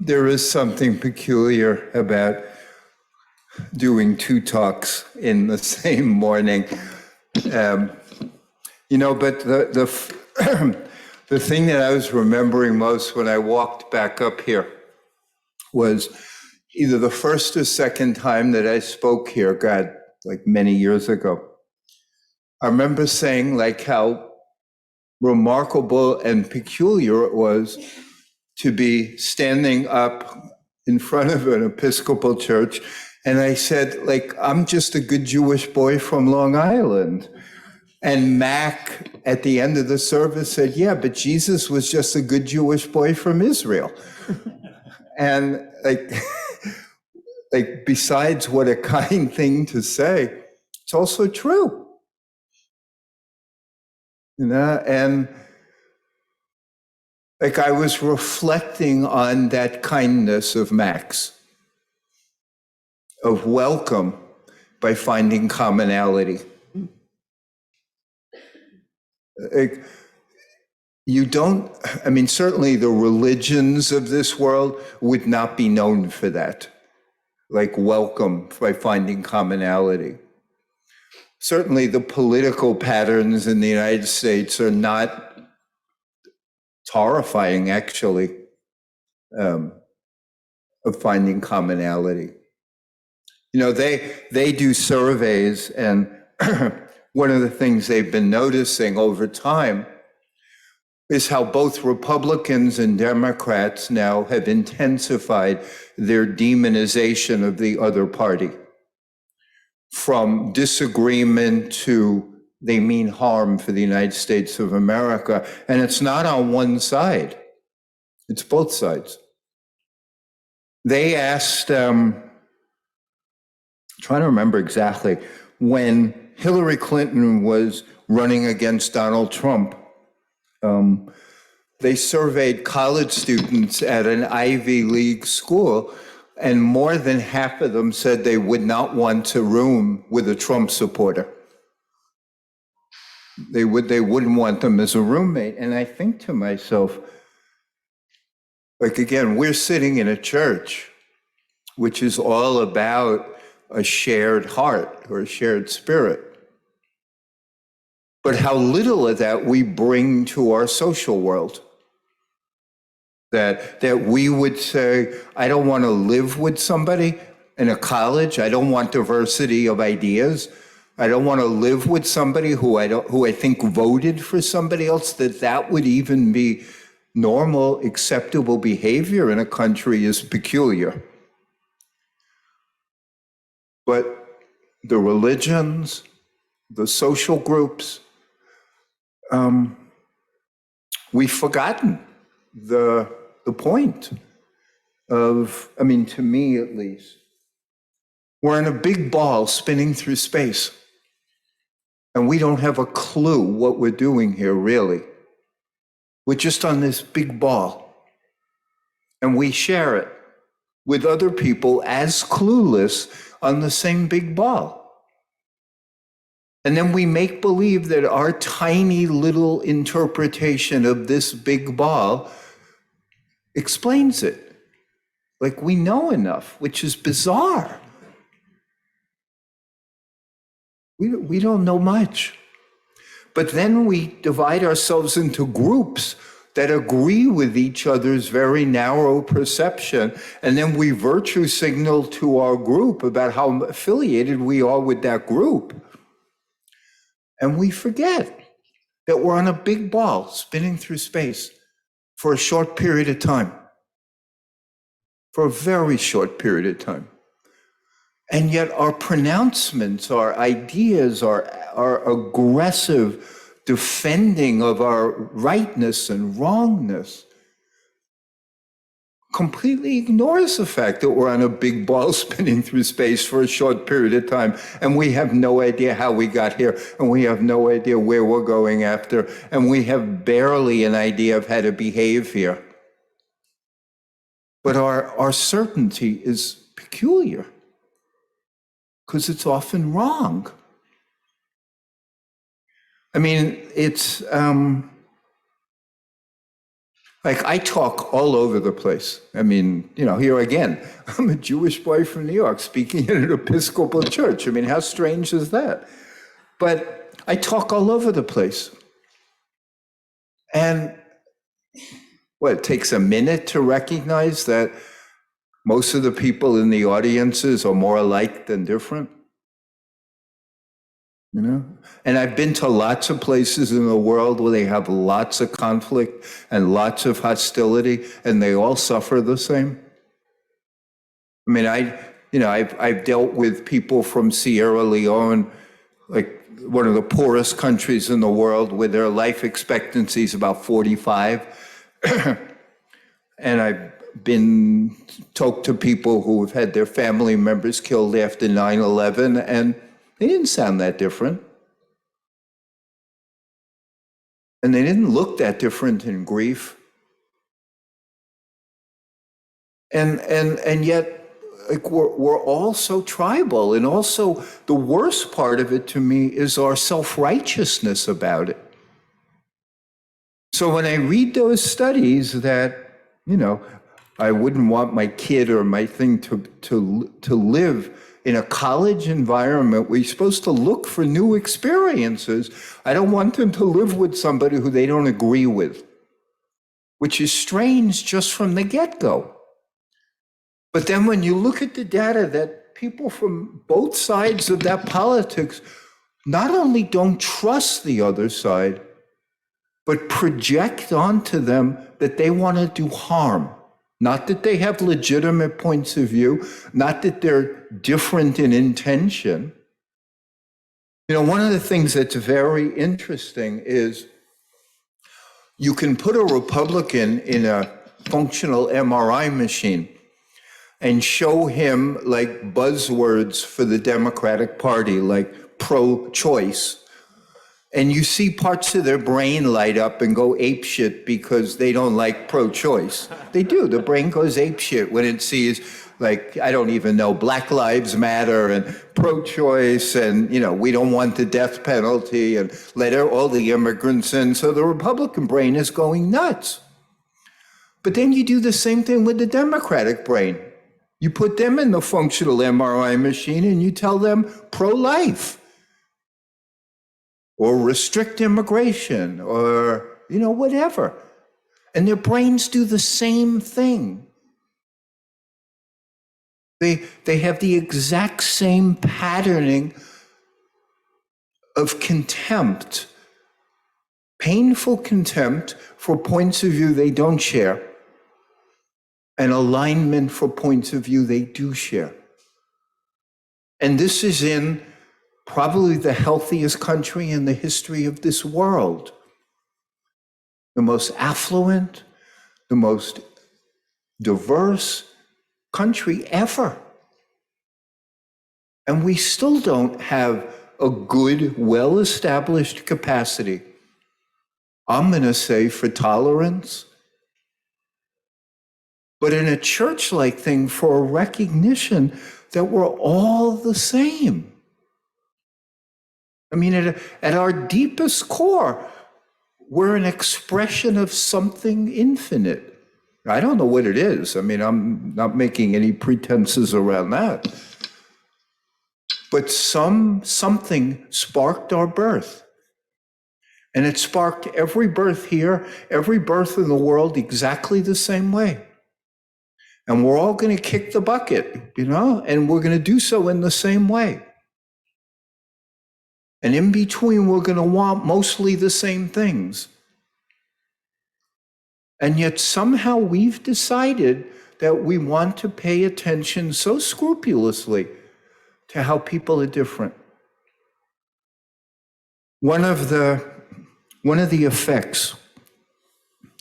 There is something peculiar about doing two talks in the same morning. But the thing that I was remembering most when I walked back up here was either the first or second time that I spoke here, God, like many years ago. I remember saying like how remarkable and peculiar it was to be standing up in front of an Episcopal church. And I said, like, I'm just a good Jewish boy from Long Island. And Mac, at the end of the service, said, yeah, but Jesus was just a good Jewish boy from Israel. And like, besides what a kind thing to say, it's also true. And like I was reflecting on that kindness of Mac's, of welcome by finding commonality. Like, certainly the religions of this world would not be known for that, like welcome by finding commonality. Certainly the political patterns in the United States are not horrifying, actually, of finding commonality. They do surveys, and one of the things they've been noticing over time is how both Republicans and Democrats now have intensified their demonization of the other party, from disagreement to they mean harm for the United States of America. And it's not on one side, it's both sides. They asked, trying to remember exactly, when Hillary Clinton was running against Donald Trump, they surveyed college students at an Ivy League school, and more than half of them said they would not want to room with a Trump supporter. They wouldn't want them as a roommate. And I think to myself, like, again, we're sitting in a church which is all about a shared heart or a shared spirit. But how little of that we bring to our social world. That we would say, I don't want to live with somebody in a college. I don't want diversity of ideas. I don't want to live with somebody who I think voted for somebody else. That would even be normal, acceptable behavior in a country is peculiar. But the religions, the social groups, we've forgotten the point of, to me at least, we're in a big ball spinning through space, and we don't have a clue what we're doing here, really. We're just on this big ball, and we share it with other people as clueless on the same big ball. And then we make believe that our tiny little interpretation of this big ball explains it. Like we know enough, which is bizarre. We don't know much. But then we divide ourselves into groups that agree with each other's very narrow perception, and then we virtue signal to our group about how affiliated we are with that group. And we forget that we're on a big ball spinning through space for a short period of time, for a very short period of time. And yet our pronouncements, our ideas, our aggressive defending of our rightness and wrongness completely ignores the fact that we're on a big ball spinning through space for a short period of time, and we have no idea how we got here, and we have no idea where we're going after, and we have barely an idea of how to behave here. But our certainty is peculiar, because it's often wrong. It's Like, I talk all over the place. I mean, here again, I'm a Jewish boy from New York speaking in an Episcopal church. I mean, how strange is that? But I talk all over the place. And it takes a minute to recognize that most of the people in the audiences are more alike than different. And I've been to lots of places in the world where they have lots of conflict and lots of hostility, and they all suffer the same. I mean, I've dealt with people from Sierra Leone, like one of the poorest countries in the world, where their life expectancy is about 45. And I've been talked to people who have had their family members killed after 9/11, and they didn't sound that different. And they didn't look that different in grief. And yet, like, we're all so tribal. And also, the worst part of it to me is our self-righteousness about it. So when I read those studies that, I wouldn't want my kid or my thing to live in a college environment where you're supposed to look for new experiences. I don't want them to live with somebody who they don't agree with, which is strange just from the get-go. But then when you look at the data that people from both sides of that politics not only don't trust the other side, but project onto them that they want to do harm. Not that they have legitimate points of view, not that they're different in intention. One of the things that's very interesting is you can put a Republican in a functional MRI machine and show him like buzzwords for the Democratic Party, like pro-choice. And you see parts of their brain light up and go apeshit because they don't like pro-choice. They do. The brain goes apeshit when it sees, like, I don't even know, Black Lives Matter and pro-choice and, we don't want the death penalty and let all the immigrants in. So the Republican brain is going nuts. But then you do the same thing with the Democratic brain. You put them in the functional MRI machine and you tell them pro-life, or restrict immigration, or, whatever. And their brains do the same thing. They have the exact same patterning of contempt, painful contempt for points of view they don't share, and alignment for points of view they do share. And this is in probably the healthiest country in the history of this world. The most affluent, the most diverse country ever. And we still don't have a good, well-established capacity, I'm going to say, for tolerance, but in a church-like thing for a recognition that we're all the same. I mean, at our deepest core, we're an expression of something infinite. I don't know what it is. I mean, I'm not making any pretenses around that. But something sparked our birth. And it sparked every birth here, every birth in the world exactly the same way. And we're all going to kick the bucket, and we're going to do so in the same way. And in between, we're going to want mostly the same things. And yet somehow we've decided that we want to pay attention so scrupulously to how people are different. One of the effects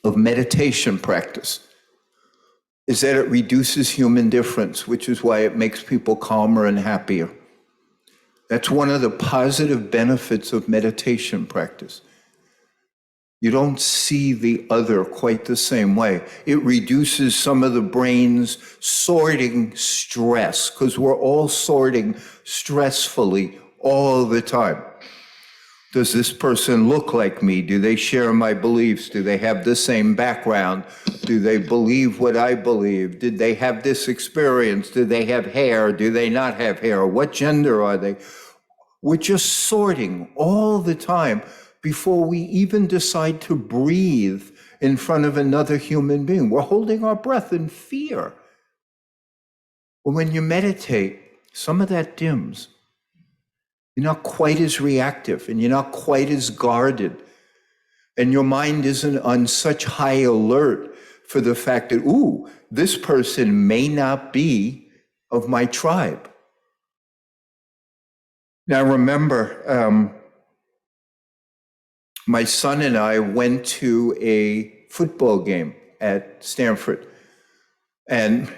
of meditation practice is that it reduces human difference, which is why it makes people calmer and happier. That's one of the positive benefits of meditation practice. You don't see the other quite the same way. It reduces some of the brain's sorting stress, because we're all sorting stressfully all the time. Does this person look like me? Do they share my beliefs? Do they have the same background? Do they believe what I believe? Did they have this experience? Do they have hair? Do they not have hair? What gender are they? We're just sorting all the time before we even decide to breathe in front of another human being. We're holding our breath in fear. Well, when you meditate, some of that dims. You're not quite as reactive and you're not quite as guarded. And your mind isn't on such high alert for the fact that, ooh, this person may not be of my tribe. Now, remember, my son and I went to a football game at Stanford. And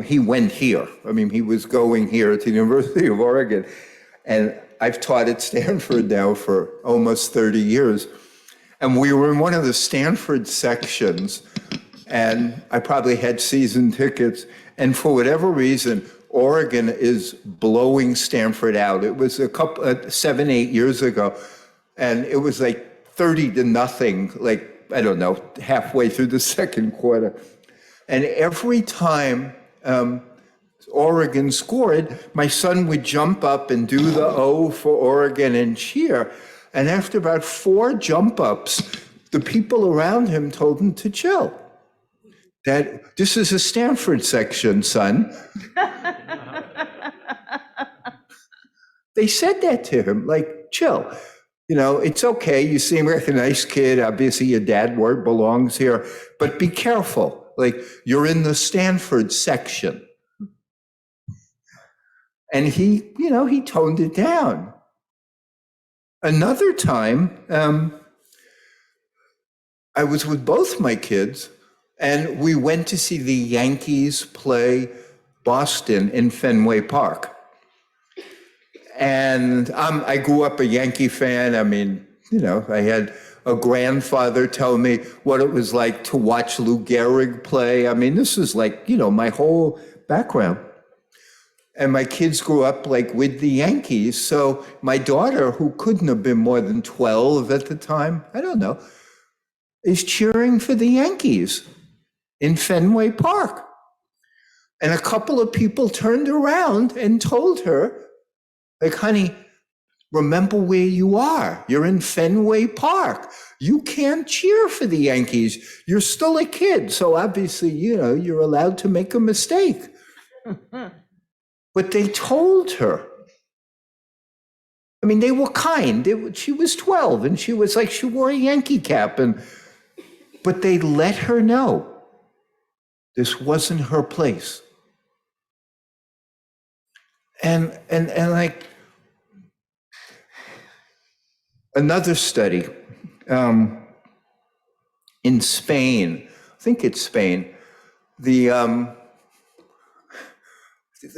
he went here. I mean, he was going here to the University of Oregon. And I've taught at Stanford now for almost 30 years. And we were in one of the Stanford sections, and I probably had season tickets. And for whatever reason, Oregon is blowing Stanford out. It was a couple, 7, 8 years ago, and it was like 30-0, like, I don't know, halfway through the second quarter. And every time Oregon scored, my son would jump up and do the O for Oregon and cheer. And after about 4 jump ups, the people around him told him to chill. That this is a Stanford section, son. They said that to him, like, chill. You know, it's okay. You seem like a nice kid. Obviously, your dad word belongs here, but be careful. Like, you're in the Stanford section. And he, you know, he toned it down. Another time, I was with both my kids, and we went to see the Yankees play Boston in Fenway Park. And I grew up a Yankee fan. I mean, you know, I had a grandfather tell me what it was like to watch Lou Gehrig play. I mean, this is like, you know, my whole background. And my kids grew up like with the Yankees. So my daughter, who couldn't have been more than 12 at the time, I don't know, is cheering for the Yankees in Fenway Park. And a couple of people turned around and told her, like, honey, remember where you are. You're in Fenway Park. You can't cheer for the Yankees. You're still a kid. So obviously, you know, you're allowed to make a mistake. But they told her. I mean, they were kind. She was 12 and she was like, she wore a Yankee cap. But they let her know this wasn't her place. And like, another study in Spain, I think it's Spain,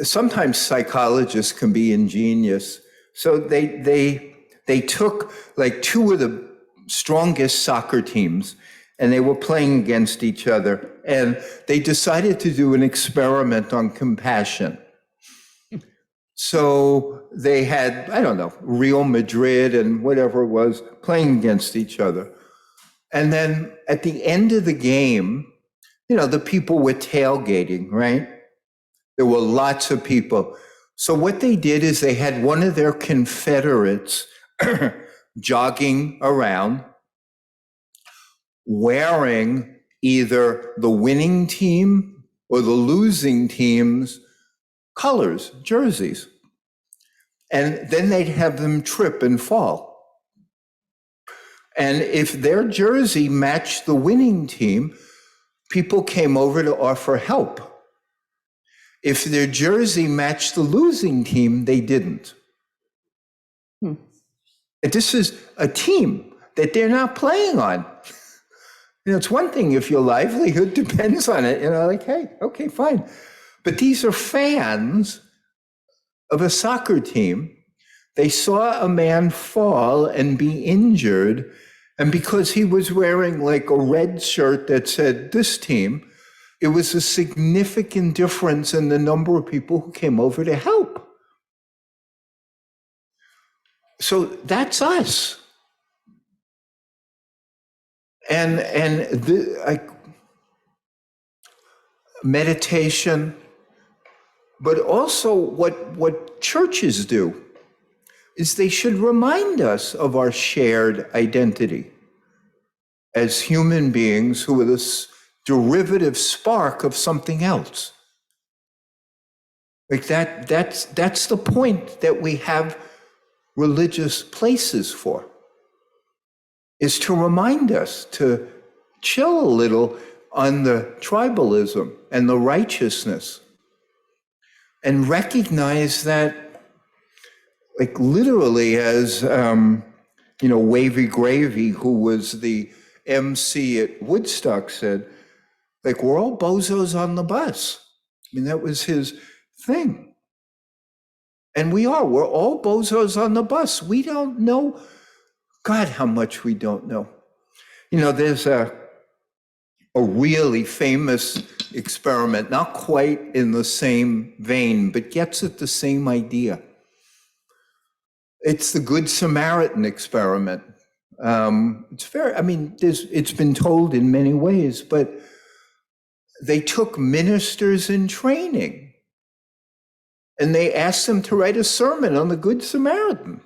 sometimes psychologists can be ingenious. So they took like 2 of the strongest soccer teams and they were playing against each other. And they decided to do an experiment on compassion. So they had, I don't know, Real Madrid and whatever it was playing against each other. And then at the end of the game, you know, the people were tailgating, right? There were lots of people. So what they did is they had one of their Confederates jogging around wearing either the winning team or the losing team's colors, jerseys. And then they'd have them trip and fall. And if their jersey matched the winning team, people came over to offer help. If their jersey matched the losing team, they didn't. And this is a team that they're not playing on. You know, it's one thing if your livelihood depends on it, you know, like, hey, okay, fine. But these are fans of a soccer team. They saw a man fall and be injured, and because he was wearing like a red shirt that said this team, it was a significant difference in the number of people who came over to help. So that's us. and meditation, but also what churches do is they should remind us of our shared identity as human beings who are this derivative spark of something else. Like that's the point that we have religious places for, is to remind us to chill a little on the tribalism and the righteousness and recognize that, like, literally, as Wavy Gravy, who was the MC at Woodstock, said, like, we're all bozos on the bus. I mean, that was his thing. And we're all bozos on the bus. We don't know, God, how much we don't know. There's a really famous experiment, not quite in the same vein, but gets at the same idea. It's the Good Samaritan experiment. It's been told in many ways, but they took ministers in training and they asked them to write a sermon on the Good Samaritan.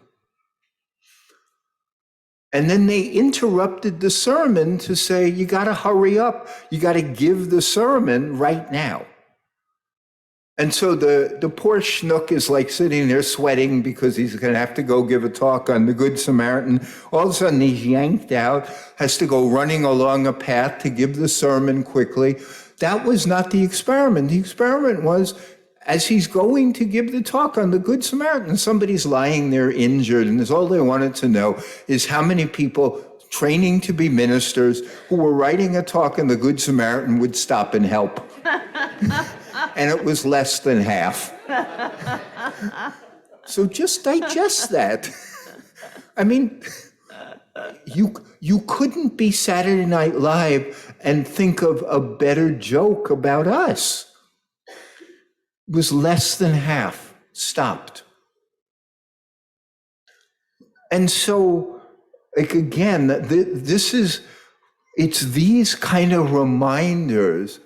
And then they interrupted the sermon to say, you got to hurry up. You got to give the sermon right now. And so the poor schnook is like sitting there sweating because he's going to have to go give a talk on the Good Samaritan. All of a sudden he's yanked out, has to go running along a path to give the sermon quickly. That was not the experiment. The experiment was, as he's going to give the talk on the Good Samaritan, somebody's lying there injured, and all they wanted to know is how many people training to be ministers who were writing a talk on the Good Samaritan would stop and help. And it was less than half. So just digest that. I mean, you couldn't be Saturday Night Live and think of a better joke about us. It was less than half stopped. And so, like, again, it's these kind of reminders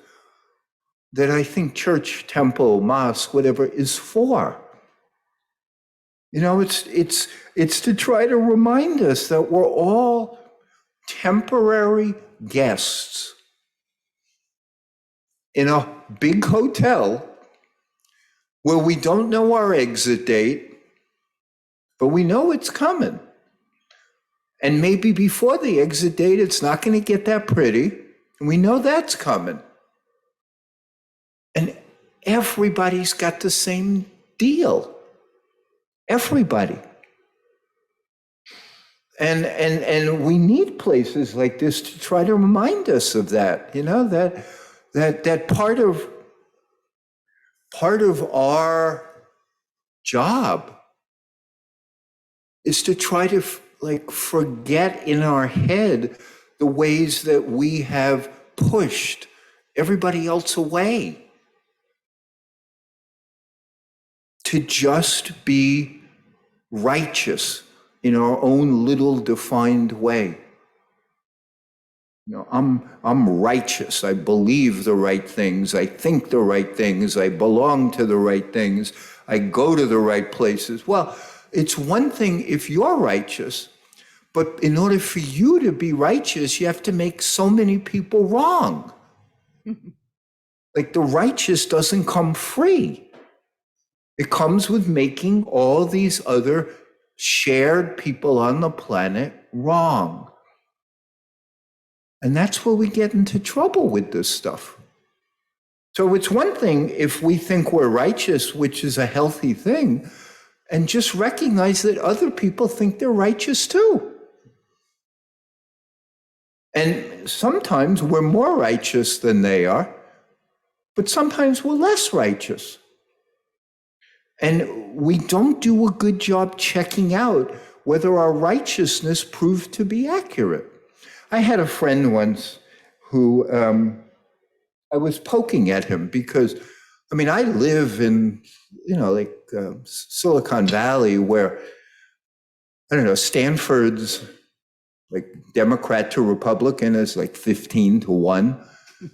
that I think church, temple, mosque, whatever, is for. It's to try to remind us that we're all temporary guests in a big hotel where we don't know our exit date, but we know it's coming. And maybe before the exit date, it's not going to get that pretty, and we know that's coming. And everybody's got the same deal. Everybody. And we need places like this to try to remind us of that, that part of our job is to try to forget in our head the ways that we have pushed everybody else away. To just be righteous in our own little defined way. I'm righteous. I believe the right things. I think the right things. I belong to the right things. I go to the right places. Well, it's one thing if you're righteous, but in order for you to be righteous, you have to make so many people wrong. Like, the righteous doesn't come free. It comes with making all these other shared people on the planet wrong. And that's where we get into trouble with this stuff. So it's one thing if we think we're righteous, which is a healthy thing, and just recognize that other people think they're righteous too. And sometimes we're more righteous than they are, but sometimes we're less righteous. And we don't do a good job checking out whether our righteousness proved to be accurate. I had a friend once who I was poking at him because, I live in, Silicon Valley where, Stanford's like Democrat to Republican is like 15-1. I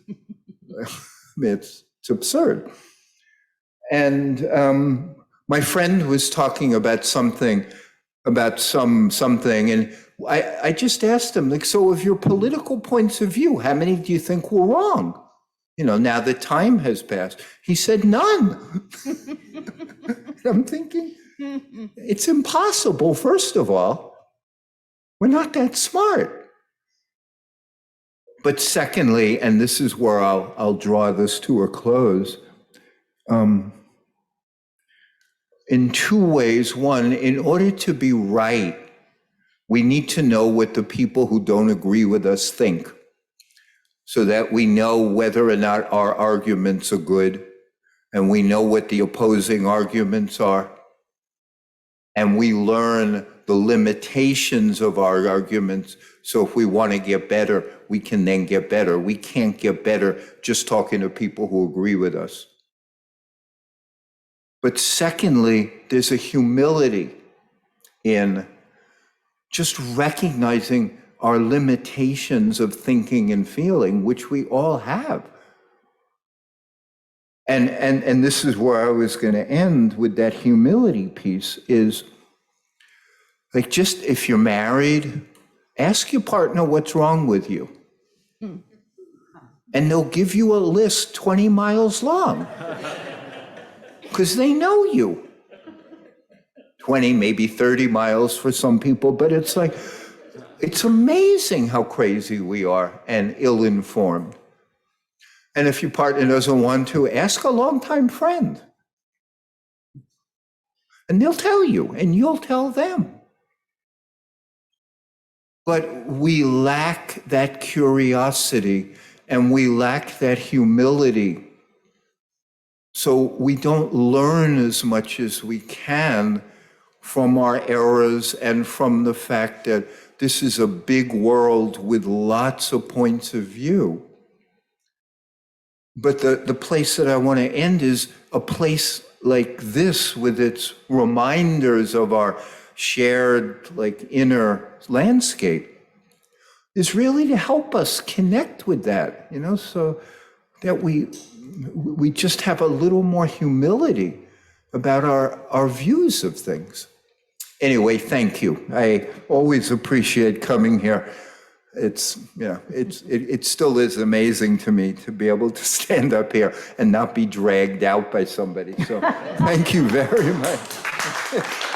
mean, it's absurd. And my friend was talking about something, and I just asked him, like, so of your political points of view, how many do you think were wrong? You know, now that time has passed. He said none. I'm thinking, it's impossible, first of all. We're not that smart. But secondly, and this is where I'll draw this to a close, in two ways. One, in order to be right, we need to know what the people who don't agree with us think, so that we know whether or not our arguments are good, and we know what the opposing arguments are, and we learn the limitations of our arguments. So if we want to get better, we can then get better. We can't get better just talking to people who agree with us. But secondly, there's a humility in just recognizing our limitations of thinking and feeling, which we all have. And this is where I was going to end with that humility piece, is like, just if you're married, ask your partner what's wrong with you. And they'll give you a list 20 miles long, because they know you. 20, maybe 30 miles for some people, but it's like, it's amazing how crazy we are and ill-informed. And if your partner doesn't want to, ask a longtime friend. And they'll tell you, and you'll tell them. But we lack that curiosity, and we lack that humility. So we don't learn as much as we can from our errors and from the fact that this is a big world with lots of points of view. But the place that I want to end is a place like this, with its reminders of our shared, like, inner landscape, is really to help us connect with that, you know, so that we just have a little more humility about our views of things. Anyway, thank you. I always appreciate coming here. It's, you know, it still is amazing to me to be able to stand up here and not be dragged out by somebody. So thank you very much.